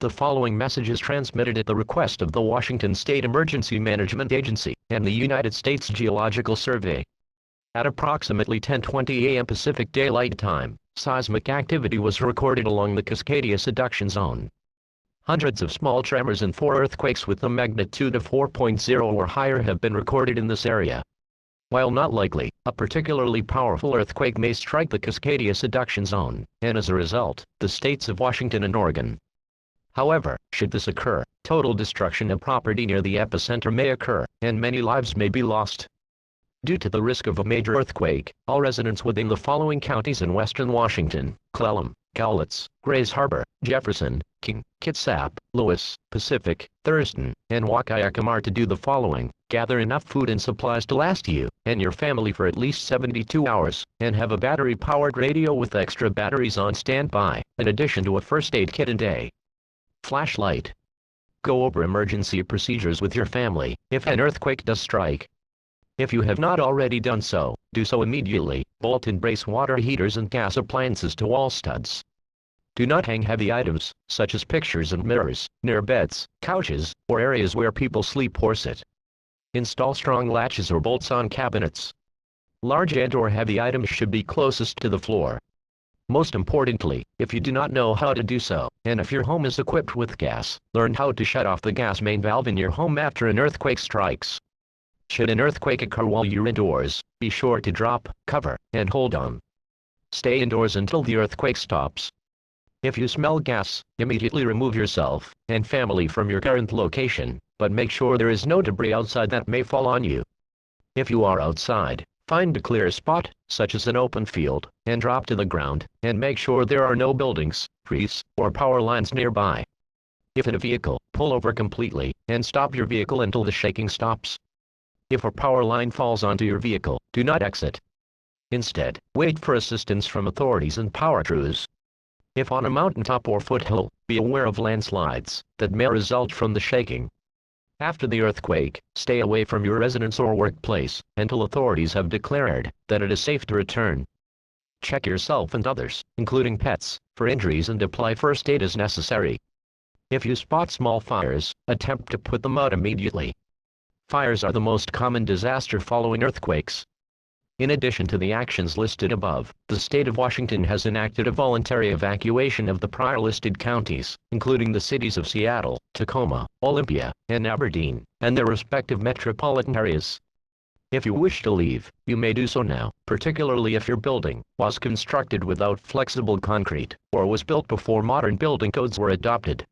The following message is transmitted at the request of the Washington State Emergency Management Agency and the United States Geological Survey. At approximately 10:20 a.m. Pacific Daylight Time, seismic activity was recorded along the Cascadia subduction zone. Hundreds of small tremors and 4 earthquakes with a magnitude of 4.0 or higher have been recorded in this area. While not likely, a particularly powerful earthquake may strike the Cascadia subduction zone, and as a result, the states of Washington and Oregon. However, should this occur, total destruction of property near the epicenter may occur, and many lives may be lost. Due to the risk of a major earthquake, all residents within the following counties in western Washington, Clallam, Cowlitz, Grays Harbor, Jefferson, King, Kitsap, Lewis, Pacific, Thurston, and Wahkiakum are to do the following: gather enough food and supplies to last you and your family for at least 72 hours, and have a battery-powered radio with extra batteries on standby, in addition to a first aid kit and a flashlight. Go over emergency procedures with your family if an earthquake does strike. If you have not already done so, do so immediately. Bolt and brace water heaters and gas appliances to wall studs. Do not hang heavy items, such as pictures and mirrors, near beds, couches, or areas where people sleep or sit. Install strong latches or bolts on cabinets. Large and/or heavy items should be closest to the floor. Most importantly, if you do not know how to do so, and if your home is equipped with gas, learn how to shut off the gas main valve in your home after an earthquake strikes. Should an earthquake occur while you're indoors, be sure to drop, cover, and hold on. Stay indoors until the earthquake stops. If you smell gas, immediately remove yourself and family from your current location, but make sure there is no debris outside that may fall on you. If you are outside, find a clear spot, such as an open field, and drop to the ground, and make sure there are no buildings, trees, or power lines nearby. If in a vehicle, pull over completely, and stop your vehicle until the shaking stops. If a power line falls onto your vehicle, do not exit. Instead, wait for assistance from authorities and power crews. If on a mountaintop or foothill, be aware of landslides that may result from the shaking. After the earthquake, stay away from your residence or workplace until authorities have declared that it is safe to return. Check yourself and others, including pets, for injuries and apply first aid as necessary. If you spot small fires, attempt to put them out immediately. Fires are the most common disaster following earthquakes. In addition to the actions listed above, the state of Washington has enacted a voluntary evacuation of the prior listed counties, including the cities of Seattle, Tacoma, Olympia, and Aberdeen, and their respective metropolitan areas. If you wish to leave, you may do so now, particularly if your building was constructed without flexible concrete, or was built before modern building codes were adopted.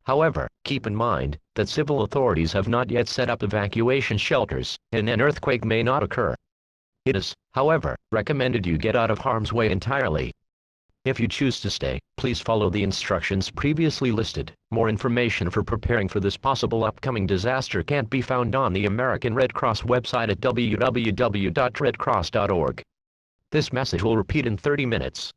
However, keep in mind that civil authorities have not yet set up evacuation shelters, and an earthquake may not occur. It is, however, recommended you get out of harm's way entirely. If you choose to stay, please follow the instructions previously listed. More information for preparing for this possible upcoming disaster can be found on the American Red Cross website at www.redcross.org. This message will repeat in 30 minutes.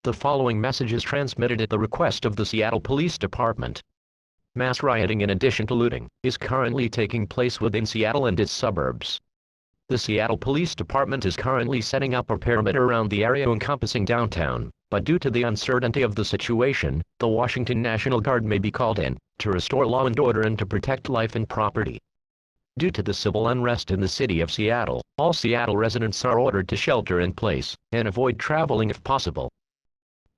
The following message is transmitted at the request of the Seattle Police Department. Mass rioting, in addition to looting, is currently taking place within Seattle and its suburbs. The Seattle Police Department is currently setting up a perimeter around the area encompassing downtown, but due to the uncertainty of the situation, the Washington National Guard may be called in to restore law and order and to protect life and property. Due to the civil unrest in the city of Seattle, all Seattle residents are ordered to shelter in place and avoid traveling if possible.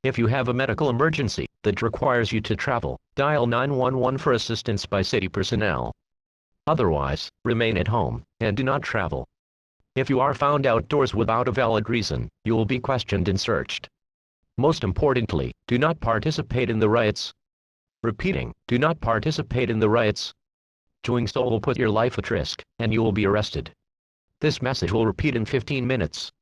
If you have a medical emergency that requires you to travel, dial 911 for assistance by city personnel. Otherwise, remain at home and do not travel. If you are found outdoors without a valid reason, you will be questioned and searched. Most importantly, do not participate in the riots. Repeating, do not participate in the riots. Doing so will put your life at risk, and you will be arrested. This message will repeat in 15 minutes.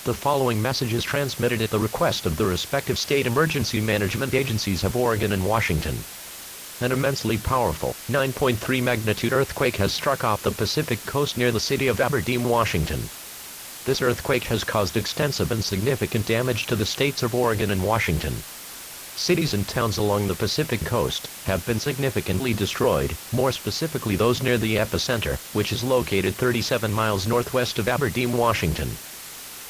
The following message is transmitted at the request of the respective state emergency management agencies of Oregon and Washington. An immensely powerful 9.3 magnitude earthquake has struck off the Pacific coast near the city of Aberdeen, Washington. This earthquake has caused extensive and significant damage to the states of Oregon and Washington. Cities and towns along the Pacific coast have been significantly destroyed, more specifically those near the epicenter, which is located 37 miles northwest of Aberdeen, Washington.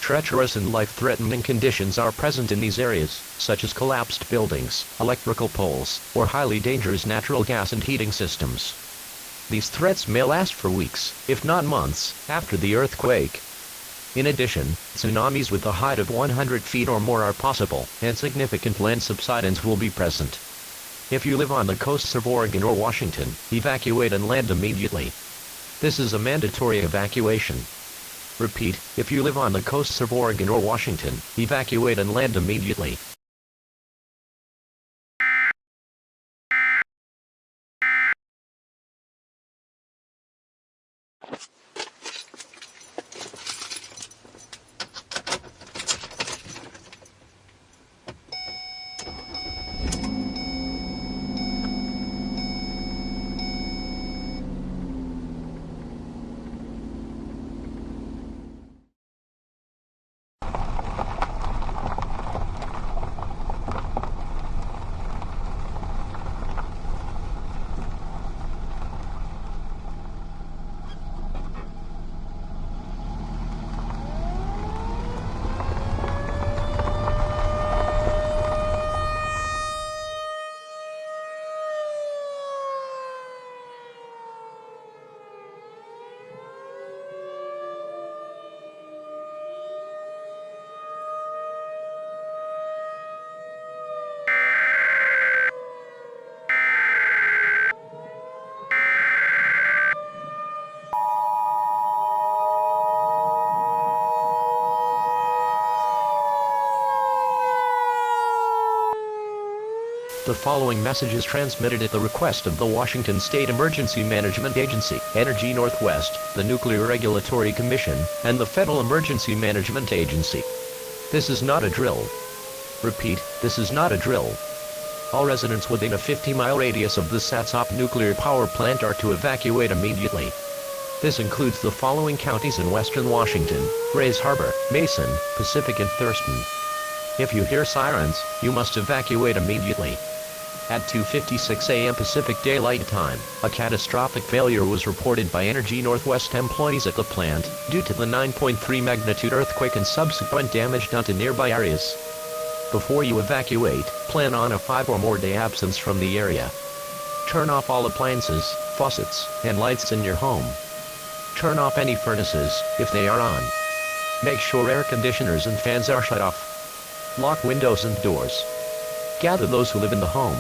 Treacherous and life-threatening conditions are present in these areas, such as collapsed buildings, electrical poles, or highly dangerous natural gas and heating systems. These threats may last for weeks, if not months, after the earthquake. In addition, tsunamis with a height of 100 feet or more are possible, and significant land subsidence will be present. If you live on the coasts of Oregon or Washington, evacuate and land immediately. This is a mandatory evacuation. Repeat, if you live on the coasts of Oregon or Washington, evacuate and land immediately. The following message is transmitted at the request of the Washington State Emergency Management Agency, Energy Northwest, the Nuclear Regulatory Commission, and the Federal Emergency Management Agency. This is not a drill. Repeat, this is not a drill. All residents within a 50-mile radius of the Satsop nuclear power plant are to evacuate immediately. This includes the following counties in western Washington: Grays Harbor, Mason, Pacific, and Thurston. If you hear sirens, you must evacuate immediately. At 2:56 a.m. Pacific Daylight Time, a catastrophic failure was reported by Energy Northwest employees at the plant, due to the 9.3 magnitude earthquake and subsequent damage done to nearby areas. Before you evacuate, plan on a 5 or more day absence from the area. Turn off all appliances, faucets, and lights in your home. Turn off any furnaces, if they are on. Make sure air conditioners and fans are shut off. Lock windows and doors. Gather those who live in the home.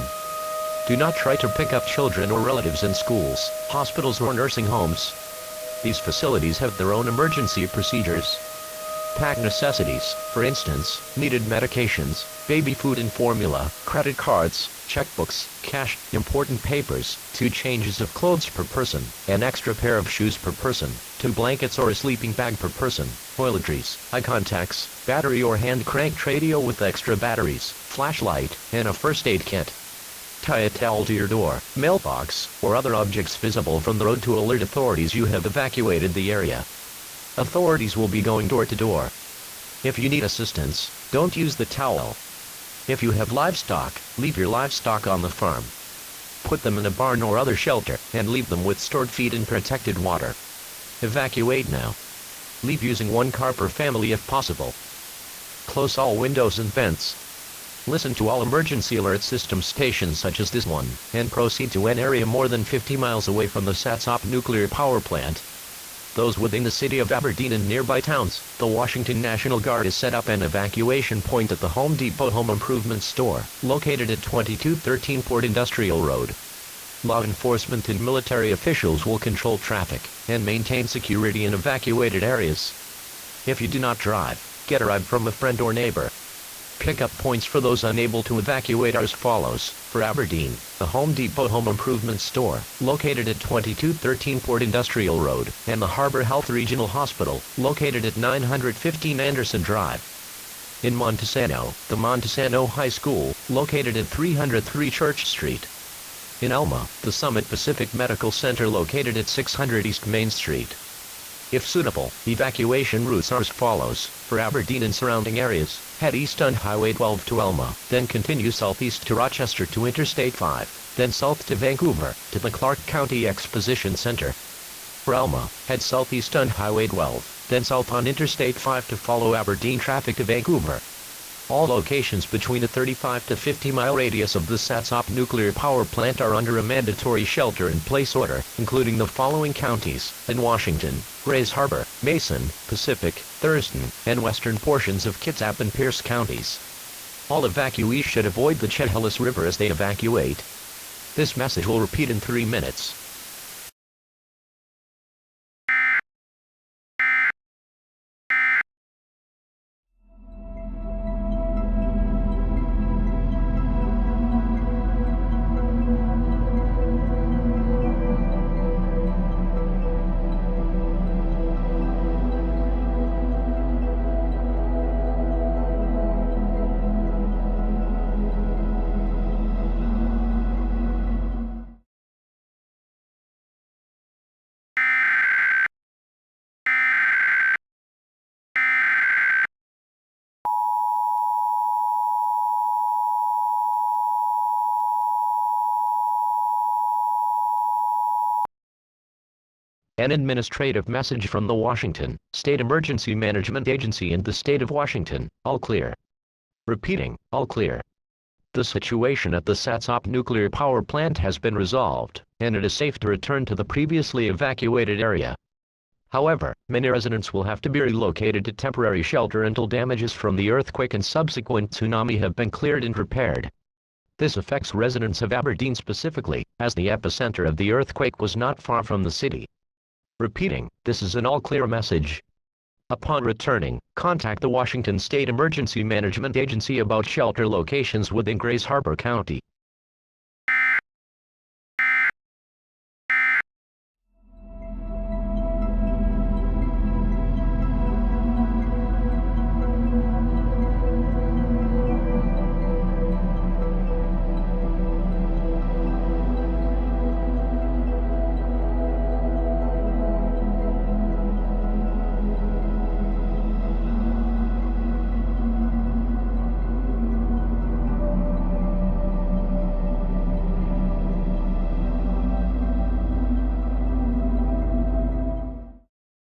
Do not try to pick up children or relatives in schools, hospitals, or nursing homes. These facilities have their own emergency procedures. Pack necessities, for instance, needed medications, baby food and formula, credit cards, checkbooks, cash, important papers, 2 changes of clothes per person, an extra pair of shoes per person, 2 blankets or a sleeping bag per person, toiletries, eye contacts, battery or hand cranked radio with extra batteries, flashlight, and a first aid kit. Tie a towel to your door, mailbox, or other objects visible from the road to alert authorities you have evacuated the area. Authorities will be going door to door. If you need assistance, don't use the towel. If you have livestock, leave your livestock on the farm. Put them in a barn or other shelter, and leave them with stored feed and protected water. Evacuate now. Leave using 1 car per family if possible. Close all windows and vents. Listen to all emergency alert system stations such as this one, and proceed to an area more than 50 miles away from the Satsop nuclear power plant. Those within the city of Aberdeen and nearby towns, the Washington National Guard has set up an evacuation point at the Home Depot Home Improvement Store, located at 2213 Port Industrial Road. Law enforcement and military officials will control traffic and maintain security in evacuated areas. If you do not drive, get a ride from a friend or neighbor. Pickup points for those unable to evacuate are as follows: for Aberdeen, the Home Depot Home Improvement Store, located at 2213 Port Industrial Road, and the Harbor Health Regional Hospital, located at 915 Anderson Drive. In Montesano, the Montesano High School, located at 303 Church Street. In Elma, the Summit Pacific Medical Center, located at 600 East Main Street. If suitable, evacuation routes are as follows: for Aberdeen and surrounding areas, head east on Highway 12 to Elma, then continue southeast to Rochester to Interstate 5, then south to Vancouver, to the Clark County Exposition Center. For Elma, head southeast on Highway 12, then south on Interstate 5 to follow Aberdeen traffic to Vancouver. All locations between a 35 to 50-mile radius of the Satsop nuclear power plant are under a mandatory shelter-in-place order, including the following counties: in Washington, Grays Harbor, Mason, Pacific, Thurston, and western portions of Kitsap and Pierce counties. All evacuees should avoid the Chehalis River as they evacuate. This message will repeat in 3 minutes. An administrative message from the Washington State Emergency Management Agency and the State of Washington: all clear. Repeating, all clear. The situation at the Satsop nuclear power plant has been resolved, and it is safe to return to the previously evacuated area. However, many residents will have to be relocated to temporary shelter until damages from the earthquake and subsequent tsunami have been cleared and repaired. This affects residents of Aberdeen specifically, as the epicenter of the earthquake was not far from the city. Repeating, this is an all-clear message. Upon returning, contact the Washington State Emergency Management Agency about shelter locations within Grays Harbor County.